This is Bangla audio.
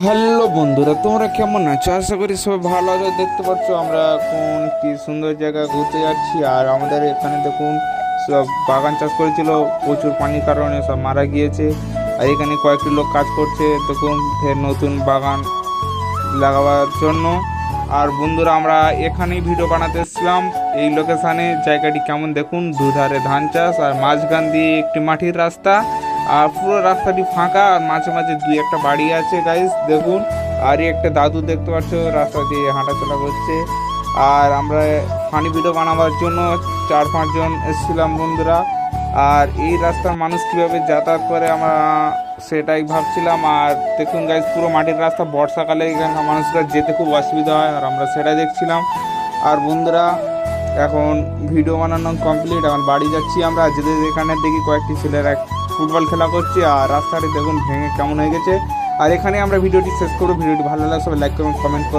হ্যালো বন্ধুরা, তোমরা কেমন আছো? আশা করি সবাই ভালো আছো। দেখতে পাচ্ছ আমরা এখন কি সুন্দর জায়গা ঘুরতে যাচ্ছি। আর আমাদের এখানে দেখুন সব বাগান চাষ করেছিল, প্রচুর পানির কারণে সব মারা গিয়েছে। আর এখানে কয়েকটি লোক কাজ করছে দেখুন ফের নতুন বাগান লাগাবার জন্য। আর বন্ধুরা আমরা এখানেই ভিডিও বানাতে এসেছিলাম এই লোকেশানে। জায়গাটি কেমন দেখুন, দুধারে ধান চাষ আর মাঝখান দিয়ে একটি মাটির রাস্তা। আর পুরো রাস্তাটি ফাঁকা, আর মাঝে মাঝে দুই একটা বাড়ি আছে গাইস দেখুন। আর এই একটা দাদু দেখতে পাচ্ছ রাস্তা দিয়ে হাঁটাচলা করছে। আর আমরা ফানি ভিডিও বানাবার জন্য 4-5 জন এসেছিলাম বন্ধুরা। আর এই রাস্তার মানুষ কীভাবে যাতায়াত করে আমরা সেটাই ভাবছিলাম। আর দেখুন গাইজ পুরো মাটির রাস্তা, বর্ষাকালে এখানে মানুষরা যেতে খুব অসুবিধা হয়, আর আমরা সেটাই দেখছিলাম। আর বন্ধুরা এখন ভিডিও বানানো কমপ্লিট, এখন বাড়ি যাচ্ছি আমরা। যেতে এখানে দেখি কয়েকটি ছেলেরা ফুটবল খেলা করছে, আর রাস্তাটি দেখুন ভেঙে কেমন হয়ে গেছে। আর এখানে আমরা ভিডিওটি শেষ করবো। ভিডিওটি ভালো লাগলে সবাই লাইক করুন, কমেন্ট করুন।